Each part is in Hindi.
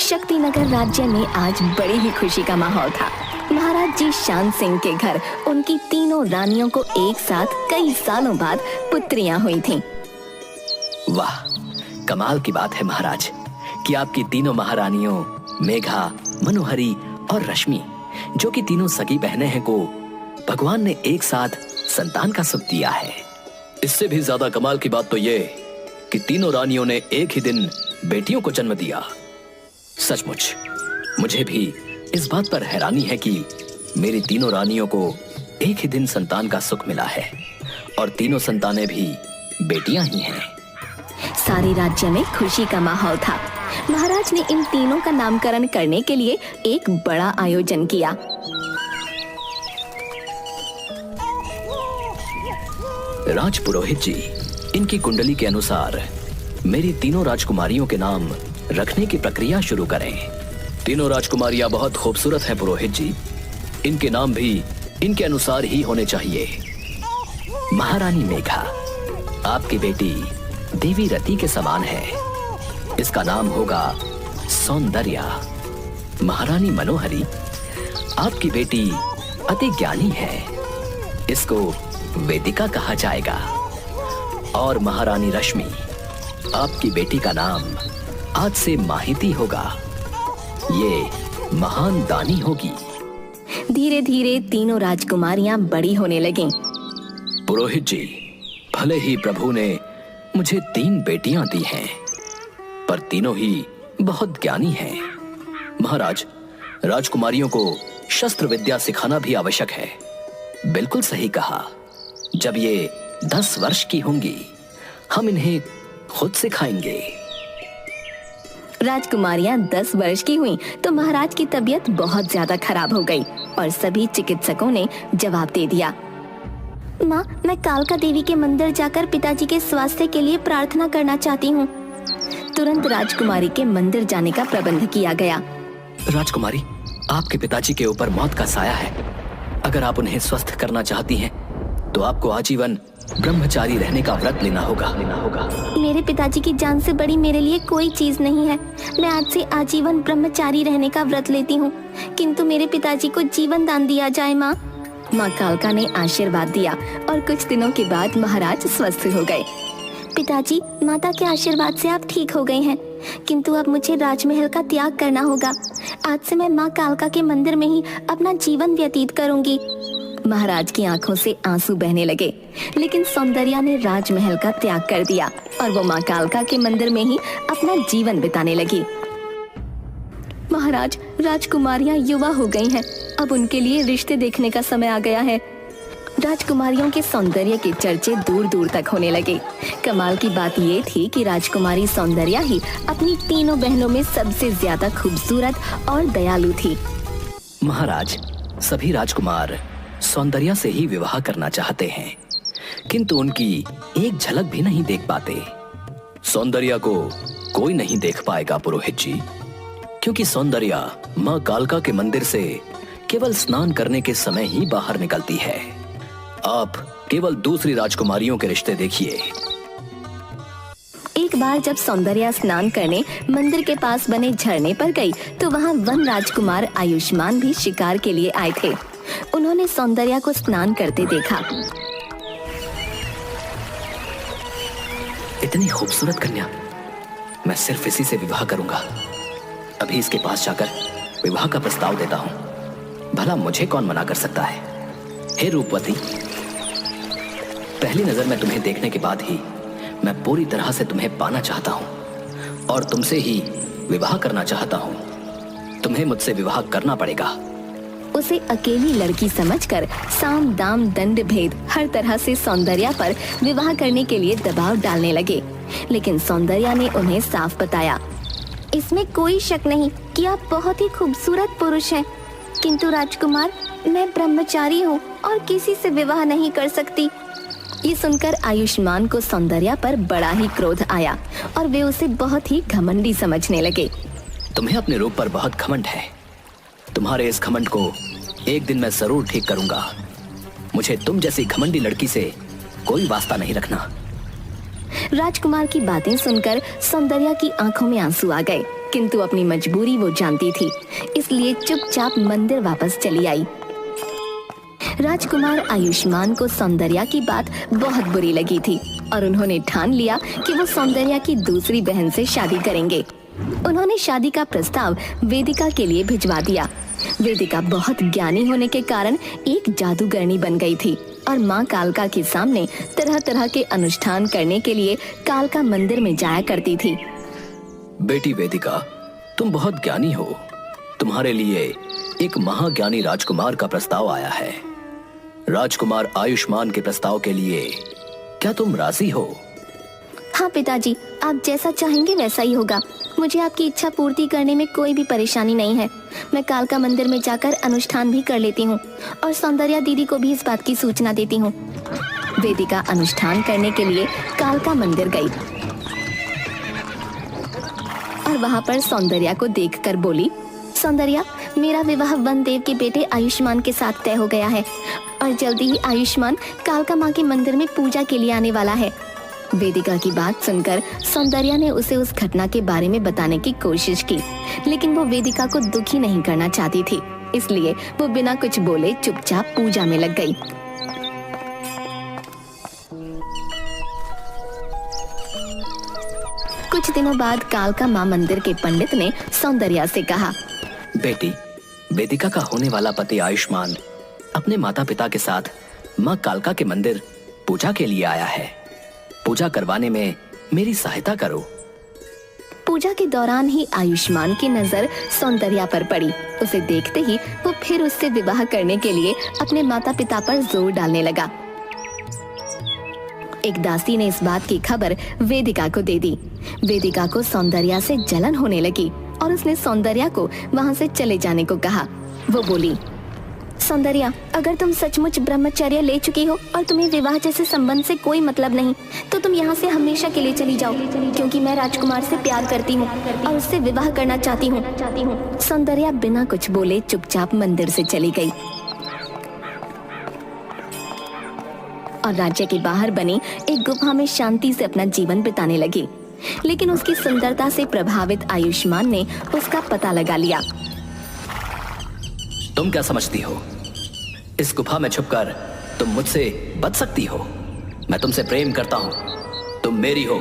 शक्तिनगर राज्य में आज बड़ी ही खुशी का माहौल था। महाराज जी शान सिंह के घर उनकी तीनों रानियों को एक साथ कई सालों बाद पुत्रियां हुई थीं। वाह, कमाल की बात है महाराज कि आपकी तीनों महारानियों मेघा, मनोहरी और रश्मि, जो कि तीनों सगी बहनें हैं, को भगवान ने एक साथ संतान का सुख दिया है। इससे भी ज्यादा कमाल की बात तो ये कि तीनों रानियों ने एक ही दिन बेटियों को जन्म दिया। सचमुच मुझे भी इस बात पर हैरानी है कि मेरी तीनों रानियों को एक ही दिन संतान का सुख मिला है और तीनों संतानें भी बेटियां ही हैं। सारे राज्य में खुशी का माहौल था। महाराज ने इन तीनों का नामकरण करने के लिए एक बड़ा आयोजन किया। राज पुरोहित जी, इनकी कुंडली के अनुसार मेरी तीनों राजकुमारियों के नाम रखने की प्रक्रिया शुरू करें। तीनों राजकुमारियां बहुत खूबसूरत हैं पुरोहित जी, इनके नाम भी इनके अनुसार ही होने चाहिए। महारानी मेघा, आपकी बेटी देवी रति के समान है, इसका नाम होगा सौंदर्या। महारानी मनोहरी, आपकी बेटी अति ज्ञानी है, इसको वेदिका कहा जाएगा। और महारानी रश्मि, आपकी बेटी का नाम आज से माहिती होगा, ये महान दानी होगी। धीरे धीरे तीनों राजकुमारियां बड़ी होने लगीं। पुरोहित जी, भले ही प्रभु ने मुझे 3 बेटियां दी हैं, पर तीनों ही बहुत ज्ञानी हैं। महाराज, राजकुमारियों को शस्त्र विद्या सिखाना भी आवश्यक है। बिल्कुल सही कहा। जब ये 10 वर्ष की होंगी, हम इन्हें खुद सिखाएंगे। राजकुमारियां 10 वर्ष की हुईं तो महाराज की तबीयत बहुत ज्यादा खराब हो गई और सभी चिकित्सकों ने जवाब दे दिया। माँ, मैं कालका देवी के मंदिर जाकर पिताजी के स्वास्थ्य के लिए प्रार्थना करना चाहती हूँ। तुरंत राजकुमारी के मंदिर जाने का प्रबंध किया गया। राजकुमारी, आपके पिताजी के ऊपर मौत का साया है। अगर आप उन्हें स्वस्थ करना चाहती हैं, तो आपको आजीवन ब्रह्मचारी रहने का व्रत लेना होगा। मेरे पिताजी की जान से बड़ी मेरे लिए कोई चीज नहीं है। मैं आज से आजीवन ब्रह्मचारी रहने का व्रत लेती हूँ, किंतु मेरे पिताजी को जीवन दान दिया जाए। माँ कालका ने आशीर्वाद दिया और कुछ दिनों के बाद महाराज स्वस्थ हो गए। पिताजी, माता के आशीर्वाद से आप ठीक हो गए हैं, किंतु अब मुझे राजमहल का त्याग करना होगा। आज से मैं माँ कालका के मंदिर में ही अपना जीवन व्यतीत करूंगी। महाराज की आंखों से आंसू बहने लगे, लेकिन सौंदर्या ने राजमहल का त्याग कर दिया और वो माँ कालका के मंदिर में ही अपना जीवन बिताने लगी। महाराज, राजकुमारियां युवा हो गई हैं, अब उनके लिए रिश्ते देखने का समय आ गया है। राजकुमारियों के सौंदर्य के चर्चे दूर दूर तक होने लगे। कमाल की बात ये थी कि राजकुमारी सौंदर्या ही अपनी तीनों बहनों में सबसे ज्यादा खूबसूरत और दयालु थी। महाराज, सभी राजकुमार सौंदर्या से ही विवाह करना चाहते हैं, किंतु उनकी एक झलक भी नहीं देख पाते। सौंदर्या को कोई नहीं देख पाएगा पुरोहित जी, क्योंकि सौंदर्या माँ कालका के मंदिर से केवल स्नान करने के समय ही बाहर निकलती है। आप केवल दूसरी राजकुमारियों के रिश्ते देखिए। एक बार जब सौंदर्या स्नान करने मंदिर के पास बने झरने पर गई, तो वहाँ वन राजकुमार आयुष्मान भी शिकार के लिए आए थे। उन्होंने सौंदर्या को स्नान करते देखा। इतनी खूबसूरत कन्या, मैं सिर्फ इसी से विवाह करूंगा। अभी इसके पास जाकर विवाह का प्रस्ताव देता हूँ, भला मुझे कौन मना कर सकता है। हे रूपवती, पहली नजर में तुम्हें देखने के बाद ही मैं पूरी तरह से तुम्हें पाना चाहता हूँ और तुमसे ही विवाह करना चाहता हूँ। तुम्हें मुझसे विवाह करना पड़ेगा। उसे अकेली लड़की समझकर साम दाम दंड भेद हर तरह से सौंदर्या पर विवाह करने के लिए दबाव डालने लगे, लेकिन सौंदर्या ने उन्हें साफ बताया, इसमें कोई शक नहीं कि आप बहुत ही खूबसूरत पुरुष हैं, किंतु राजकुमार, मैं ब्रह्मचारी हूँ और किसी से विवाह नहीं कर सकती। ये सुनकर आयुष्मान को सौंदर्या पर बड़ा ही क्रोध आया और वे उसे बहुत ही घमंडी समझने लगे। तुम्हें अपने रूप पर बहुत घमंड है। तुम्हारे इस घमंड को एक दिन मैं जरूर ठीक करूंगा। मुझे तुम जैसी घमंडी लड़की से कोई वास्ता नहीं रखना। राजकुमार की बातें सुनकर सौंदर्या की आंखों में आंसू आ गए। किंतु अपनी मजबूरी वो जानती थी, इसलिए चुपचाप मंदिर वापस चली आई। राजकुमार आयुष्मान को सौंदर्या की बात बहुत बुरी लगी थी और उन्होंने ठान लिया कि वो सौंदर्या की दूसरी बहन से शादी करेंगे। उन्होंने शादी का प्रस्ताव वेदिका के लिए भिजवा दिया। वेदिका बहुत ज्ञानी होने के कारण एक जादूगरनी बन गई थी और माँ कालका के सामने तरह तरह के अनुष्ठान करने के लिए कालका मंदिर में जाया करती थी। बेटी वेदिका, तुम बहुत ज्ञानी हो। तुम्हारे लिए एक महाज्ञानी राजकुमार का प्रस्ताव आया है। राजकुमार आयुष्मान के प्रस्ताव के लिए क्या तुम राजी हो? हाँ पिताजी, आप जैसा चाहेंगे वैसा ही होगा। मुझे आपकी इच्छा पूर्ति करने में कोई भी परेशानी नहीं है। मैं कालका मंदिर में जाकर अनुष्ठान भी कर लेती हूँ और सौंदर्या दीदी को भी इस बात की सूचना देती हूँ। वेदिका अनुष्ठान करने के लिए कालका मंदिर गई और वहाँ पर सौंदर्या को देखकर बोली, सौंदर्या, मेरा विवाह वनदेव के बेटे आयुष्मान के साथ तय हो गया है और जल्दी ही आयुष्मान कालका माँ के मंदिर में पूजा के लिए आने वाला है। वेदिका की बात सुनकर सौंदर्या ने उसे उस घटना के बारे में बताने की कोशिश की, लेकिन वो वेदिका को दुखी नहीं करना चाहती थी, इसलिए वो बिना कुछ बोले चुपचाप पूजा में लग गई। कुछ दिनों बाद कालका माँ मंदिर के पंडित ने सौंदर्या से कहा, बेटी, वेदिका का होने वाला पति आयुष्मान अपने माता पिता के साथ माँ कालका के मंदिर पूजा के लिए आया है। पूजा करवाने में मेरी सहायता करो। पूजा के दौरान ही आयुष्मान की नजर सौंदर्या पर पड़ी। उसे देखते ही वो फिर उससे विवाह करने के लिए अपने माता पिता पर जोर डालने लगा। एक दासी ने इस बात की खबर वेदिका को दे दी। वेदिका को सौंदर्या से जलन होने लगी और उसने सौंदर्या को वहां से चले जाने को कहा। वो बोली, सौंदर्या, अगर तुम सचमुच ब्रह्मचर्य ले चुकी हो और तुम्हें विवाह जैसे संबंध से कोई मतलब नहीं, तो तुम यहाँ से हमेशा के लिए चली जाओ, क्योंकि मैं राजकुमार से प्यार करती हूँ और उससे विवाह करना चाहती हूँ। सौंदर्या बिना कुछ बोले चुपचाप मंदिर से चली गई और राज्य के बाहर बनी एक गुफा में शांति से अपना जीवन बिताने लगी। लेकिन उसकी सुंदरता से प्रभावित आयुष्मान ने उसका पता लगा लिया। तुम क्या समझती हो? इस गुफा में छुपकर तुम मुझसे बच सकती हो? मैं तुमसे प्रेम करता हूँ। तुम मेरी हो।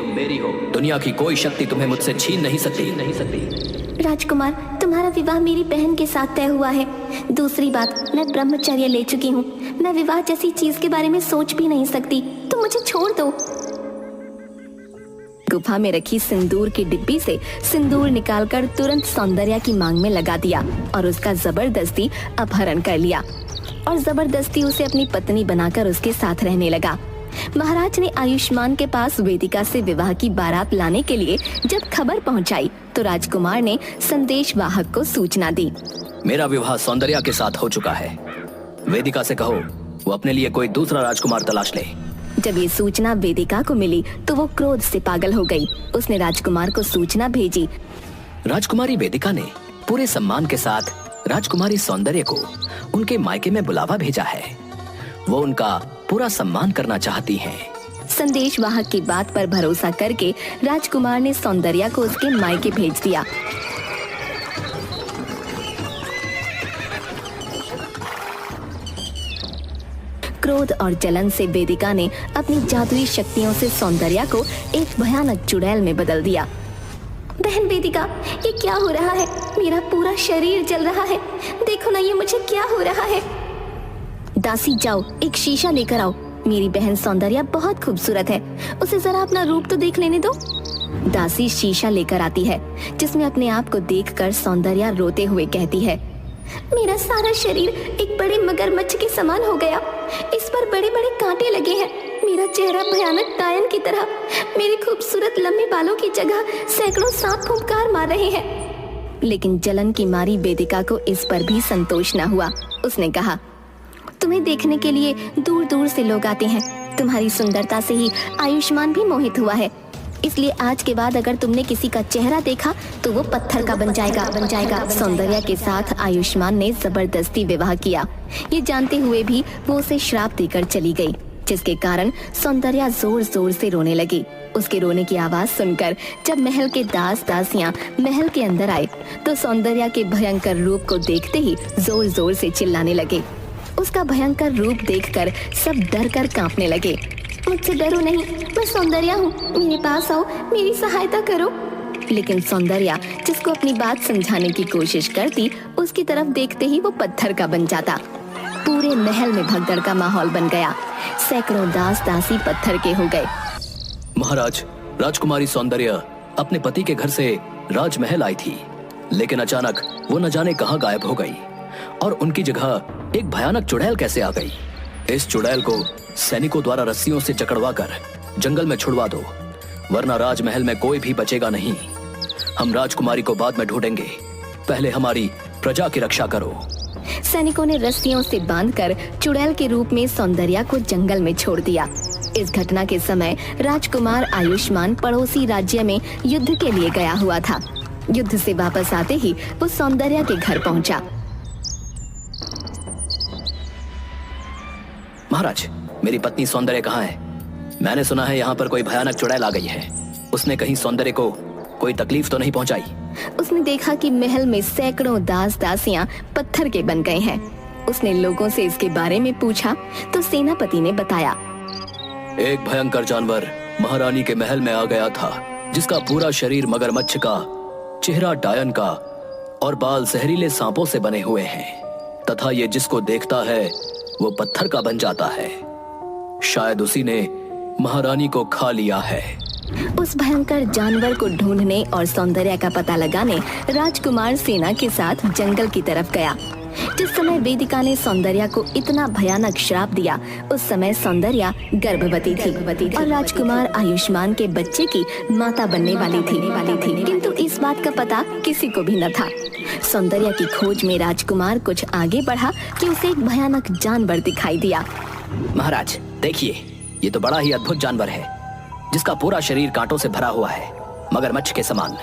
दुनिया की कोई शक्ति तुम्हें मुझसे छीन नहीं सकती। राजकुमार, तुम्हारा विवाह मेरी बहन के साथ तय हुआ है। दूसरी बात, मैं ब्रह्मचर्य ले चुकी हूँ। मैं विवाह जैसी चीज के बारे में सोच भी नहीं सकती। तुम मुझे छोड़ दो। गुफा में रखी सिंदूर की डिब्बी से सिंदूर निकालकर तुरंत सौंदर्या की मांग में लगा दिया और उसका जबरदस्ती अपहरण कर लिया और जबरदस्ती उसे अपनी पत्नी बनाकर उसके साथ रहने लगा। महाराज ने आयुष्मान के पास वेदिका से विवाह की बारात लाने के लिए जब खबर पहुंचाई तो राजकुमार ने संदेश वाहक को सूचना दी। मेरा विवाह सौंदर्या के साथ हो चुका है। वेदिका से कहो वो अपने लिए कोई दूसरा राजकुमार तलाश ले। जब ये सूचना वेदिका को मिली तो वो क्रोध से पागल हो गई। उसने राजकुमार को सूचना भेजी। राजकुमारी वेदिका ने पूरे सम्मान के साथ राजकुमारी सौंदर्य को उनके मायके में बुलावा भेजा है। वो उनका पूरा सम्मान करना चाहती हैं। संदेश वाहक की बात पर भरोसा करके राजकुमार ने सौंदर्या को उसके मायके भेज दिया। क्रोध और जलन से वेदिका ने अपनी जादुई शक्तियों से सौंदर्या को एक भयानक चुड़ैल में बदल दिया। बहन वेदिका, ये क्या हो रहा है? मेरा पूरा शरीर जल रहा है। देखो ना, ये मुझे क्या हो रहा है। दासी, जाओ एक शीशा लेकर आओ। मेरी बहन सौंदर्या बहुत खूबसूरत है, उसे जरा अपना रूप तो देख लेने दो। दासी शीशा लेकर आती है जिसमें अपने आप को देखकर सौंदर्या रोते हुए कहती है, मेरा सारा शरीर एक बड़े मगरमच्छ के समान हो गया। इस पर बड़े बड़े कांटे लगे हैं। मेरा चेहरा भयानक टायन की तरह। मेरे खूबसूरत लंबे बालों की जगह सैकड़ों सांप फुंकार मार रहे हैं। लेकिन जलन की मारी वेदिका को इस पर भी संतोष न हुआ। उसने कहा, तुम्हें देखने के लिए दूर दूर से लोग आते हैं। तुम्हारी सुंदरता से ही आयुष्मान भी मोहित हुआ है। इसलिए आज के बाद अगर तुमने किसी का चेहरा देखा तो वो पत्थर का बन जाएगा। सौंदर्या के साथ आयुष्मान ने जबरदस्ती विवाह किया। ये जानते हुए भी वो उसे श्राप देकर चली गई, जिसके कारण सौंदर्या जोर जोर से रोने लगी। उसके रोने की आवाज सुनकर जब महल के दास दासियां महल के अंदर आए तो सौंदर्या के भयंकर रूप को देखते ही जोर जोर से चिल्लाने लगे। उसका भयंकर रूप देखकर सब डर कर कांपने लगे। मुझसे डरो नहीं, मैं सौंदर्या हूँ, मेरे पास आओ, मेरी सहायता करो। लेकिन सौंदर्या जिसको अपनी बात समझाने की कोशिश करती, उसकी तरफ देखते ही वो पत्थर का बन जाता। पूरे महल में भगदड़ का माहौल बन गया। सैकड़ों दास दासी पत्थर के हो गए। महाराज, राजकुमारी सौंदर्या अपने पति के घर से राजमहल आई थी, लेकिन अचानक वो न जाने कहां गायब हो गई और उनकी जगह एक भयानक चुड़ैल कैसे आ गई। इस चुड़ैल को सैनिकों द्वारा रस्सियों से जकड़वाकर जंगल में छुड़वा दो, वरना राजमहल में कोई भी बचेगा नहीं। हम राजकुमारी को बाद में ढूंढेंगे, पहले हमारी प्रजा की रक्षा करो। सैनिकों ने रस्सियों से बांधकर चुड़ैल के रूप में सौंदर्या को जंगल में छोड़ दिया। इस घटना के समय राजकुमार आयुष्मान पड़ोसी राज्य में युद्ध के लिए गया हुआ था। युद्ध से वापस आते ही वो सौंदर्या के घर पहुंचा। महाराज, मेरी पत्नी सौंदर्या कहाँ है? मैंने सुना है यहाँ पर कोई भयानक चुड़ैल आ गई है। उसने कहीं सौंदर्या को कोई तकलीफ तो नहीं पहुँचाई? उसने देखा कि महल में सैकड़ों दास दासियां पत्थर के बन गए हैं। उसने लोगों से इसके बारे में पूछा तो सेनापति ने बताया, एक भयंकर जानवर महारानी के महल में आ गया था, जिसका पूरा शरीर मगरमच्छ का, चेहरा डायन का और बाल जहरीले सांपों से बने हुए हैं, तथा ये जिसको देखता है वो पत्थर का बन जाता है। शायद उसी ने महारानी को खा लिया है। उस भयंकर जानवर को ढूंढने और सौंदर्या का पता लगाने राजकुमार सेना के साथ जंगल की तरफ गया। जिस समय वेदिका ने सौंदर्या को इतना भयानक श्राप दिया, उस समय सौंदर्या गर्भवती थी और राजकुमार आयुष्मान के बच्चे की माता बनने वाली थी। किंतु इस बात का पता किसी को भी न था। सौंदर्या की खोज में राजकुमार कुछ आगे बढ़ा कि उसे एक भयानक जानवर दिखाई दिया। महाराज देखिए, ये तो बड़ा ही अद्भुत जानवर है, जिसका पूरा शरीर कांटों से भरा हुआ है, मगरमच्छ के समान,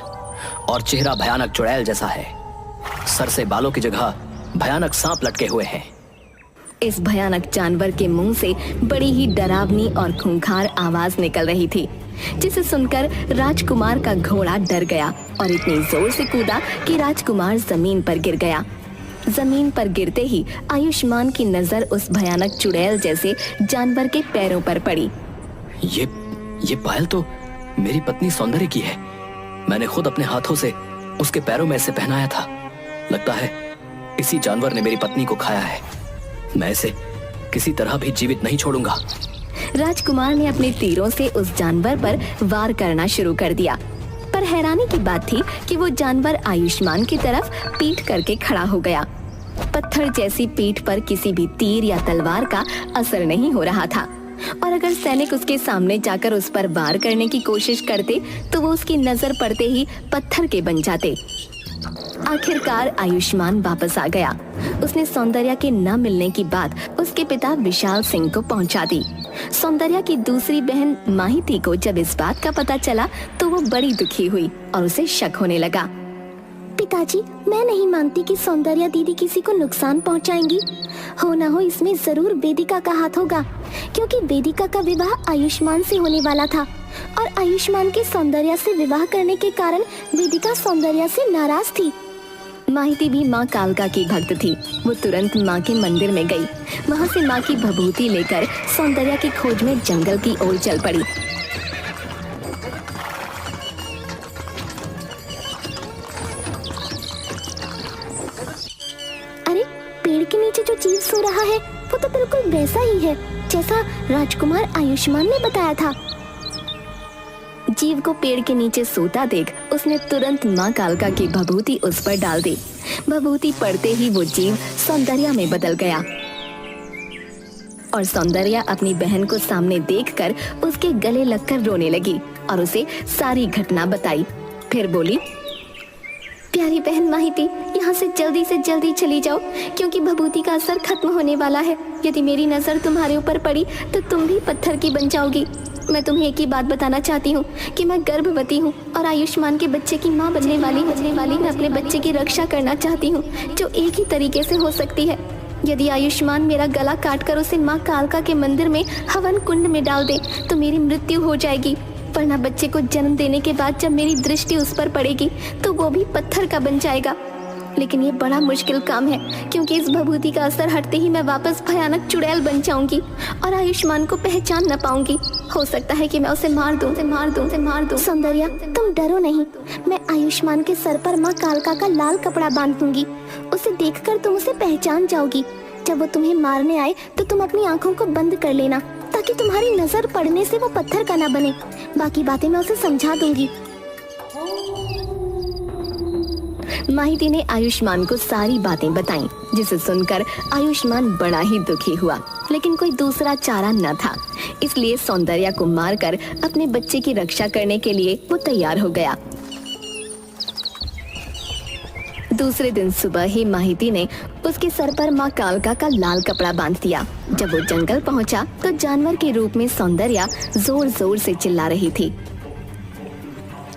और चेहरा भयानक चुड़ैल जैसा है। सर से बालों की जगह भयानक सांप लटके हुए हैं। इस भयानक जानवर के मुंह से बड़ी ही डरावनी और खूंखार आवाज निकल रही थी, जिसे सुनकर राजकुमार का घोड़ा डर गया और इतनी जोर से कूदा कि राजकुमार जमीन पर गिर गया। जमीन पर गिरते ही आयुष्मान की नजर उस भयानक चुड़ैल जैसे जानवर के पैरों पर पड़ी। ये पायल तो मेरी पत्नी सौंदर्या की है। मैंने खुद अपने हाथों से उसके पैरों में इसे पहनाया था। लगता है इसी जानवर ने मेरी पत्नी को खाया है। मैं इसे किसी तरह भी जीवित नहीं छोड़ूंगा। राजकुमार ने अपने तीरों से उस जानवर पर वार करना शुरू कर दिया, पर हैरानी की बात थी कि वो जानवर आयुष्मान की तरफ पीठ करके खड़ा हो गया। पत्थर जैसी पीठ पर किसी भी तीर या तलवार का असर नहीं हो रहा था, और अगर सैनिक उसके सामने जाकर उस पर वार करने की कोशिश करते तो वो उसकी नजर पड़ते ही पत्थर के बन जाते। आखिरकार आयुष्मान वापस आ गया। उसने सौंदर्या के न मिलने की बात उसके पिता विशाल सिंह को पहुंचा दी। सौंदर्या की दूसरी बहन माहिती को जब इस बात का पता चला तो वो बड़ी दुखी हुई और उसे शक होने लगा। पिताजी, मैं नहीं मानती कि सौंदर्या दीदी किसी को नुकसान पहुंचाएंगी। हो ना हो इसमें जरूर वेदिका का हाथ होगा, क्योंकि वेदिका का विवाह आयुष्मान से होने वाला था और आयुष्मान के सौंदर्या से विवाह करने के कारण वेदिका सौंदर्या से नाराज थी। माहिती भी माँ कालका की भक्त थी। वो तुरंत माँ के मंदिर में गई। वहाँ से माँ की भभूति लेकर सौंदर्या की खोज में जंगल की ओर चल पड़ी। अरे, पेड़ के नीचे जो जीव सो रहा है वो तो बिल्कुल वैसा ही है जैसा राजकुमार आयुष्मान ने बताया था। जीव को पेड़ के नीचे सोता देख उसने तुरंत माँ कालका की भभूति उस पर डाल दी। भभूति पड़ते ही वो जीव सौंदर्या में बदल गया और सौंदर्या अपनी बहन को सामने देखकर उसके गले लगकर रोने लगी और उसे सारी घटना बताई। फिर बोली, प्यारी बहन माहिती, यहाँ से जल्दी चली जाओ, क्योंकि भभूति का असर खत्म होने वाला है। यदि मेरी नजर तुम्हारे ऊपर पड़ी तो तुम भी पत्थर की बन जाओगी। मैं तुम्हें एक ही बात बताना चाहती हूँ कि मैं गर्भवती हूँ और आयुष्मान के बच्चे की माँ बनने वाली। मैं अपने बच्चे की रक्षा करना चाहती हूँ, जो एक ही तरीके से हो सकती है। यदि आयुष्मान मेरा गला काटकर उसे माँ कालका के मंदिर में हवन कुंड में डाल दे तो मेरी मृत्यु हो जाएगी। वरना बच्चे को जन्म देने के बाद जब मेरी दृष्टि उस पर पड़ेगी तो वो भी पत्थर का बन जाएगा। लेकिन ये बड़ा मुश्किल काम है, क्योंकि इस भभूति का असर हटते ही मैं वापस भयानक चुड़ैल बन जाऊंगी और आयुष्मान को पहचान न पाऊंगी। हो सकता है कि मैं उसे मार दूं। सौंदर्या, तुम डरो नहीं, मैं आयुष्मान के सर पर माँ कालका का लाल कपड़ा बांध दूंगी। उसे देखकर तुम उसे पहचान जाओगी। जब वो तुम्हें मारने आए तो तुम अपनी आंखों को बंद कर लेना, ताकि तुम्हारी नजर पड़ने से वो पत्थर का ना बने। बाकी बातें मैं उसे समझा दूंगी। माहिती ने आयुष्मान को सारी बातें बताईं, जिसे सुनकर आयुष्मान बड़ा ही दुखी हुआ। लेकिन कोई दूसरा चारा न था, इसलिए सौंदर्या को मारकर अपने बच्चे की रक्षा करने के लिए वो तैयार हो गया। दूसरे दिन सुबह ही माहिती ने उसके सर पर माँ कालका का लाल कपड़ा बांध दिया। जब वो जंगल पहुंचा तो जानवर के रूप में सौंदर्या जोर जोर से चिल्ला रही थी,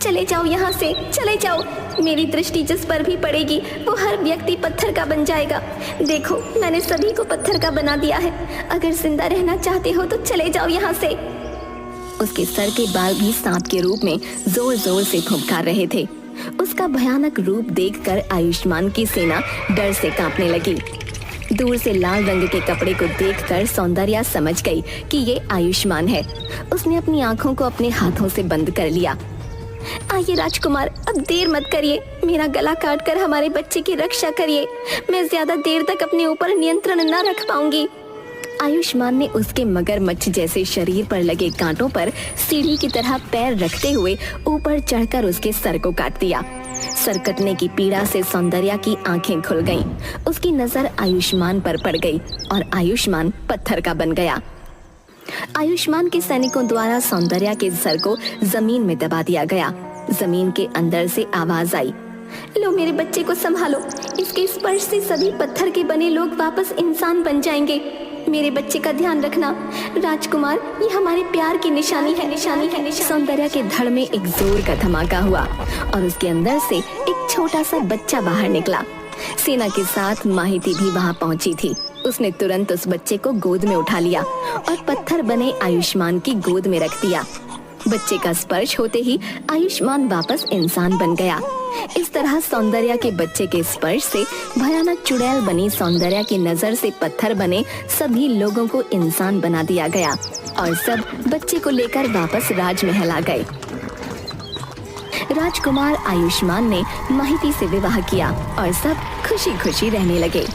चले जाओ यहाँ से, चले जाओ। मेरी दृष्टि जिस पर भी पड़ेगी वो हर व्यक्ति पत्थर का बन जाएगा। देखो, मैंने सभी को पत्थर का बना दिया है। अगर जिंदा रहना चाहते हो तो चले जाओ यहाँ से। उसके सर के बाल भी सांप के रूप में जोर जोर से फुफकार रहे थे। उसका भयानक रूप देखकर आयुष्मान की सेना डर से कांपने लगी। दूर से लाल रंग के कपड़े को देखकर सौंदर्या समझ गई कि ये आयुष्मान है। उसने अपनी आंखों को अपने हाथों से बंद कर लिया। आइए राजकुमार, अब देर मत करिए, मेरा गला काटकर हमारे बच्चे की रक्षा करिए। मैं ज्यादा देर तक अपने ऊपर नियंत्रण न रख पाऊंगी। आयुष्मान ने उसके मगरमच्छ जैसे शरीर पर लगे कांटों पर सीढ़ी की तरह पैर रखते हुए ऊपर चढ़कर उसके सर को काट दिया। सर कटने की पीड़ा से सौंदर्या की आंखें खुल गईं। उसकी नजर आयुष्मान पर पड़ गई और आयुष्मान पत्थर का बन गया। आयुष्मान के सैनिकों द्वारा सौंदर्या के सर को जमीन में दबा दिया गया। जमीन के अंदर से आवाज आई, लो मेरे बच्चे को संभालो, इसके स्पर्श से सभी पत्थर के बने लोग वापस इंसान बन जाएंगे। मेरे बच्चे का ध्यान रखना राजकुमार, ये हमारे प्यार की निशानी है। सौंदर्या के धड़ में एक जोर का धमाका हुआ और उसके अंदर से एक छोटा सा बच्चा बाहर निकला। सेना के साथ माहिती भी वहाँ पहुंची थी। उसने तुरंत उस बच्चे को गोद में उठा लिया और पत्थर बने आयुष्मान की गोद में रख दिया। बच्चे का स्पर्श होते ही आयुष्मान वापस इंसान बन गया। इस तरह सौंदर्या के बच्चे के स्पर्श से भयानक चुड़ैल बनी सौंदर्या की नजर से पत्थर बने सभी लोगों को इंसान बना दिया गया और सब बच्चे को लेकर वापस राजमहल आ गए। राजकुमार आयुष्मान ने माहिती से विवाह किया और सब खुशी खुशी रहने लगे।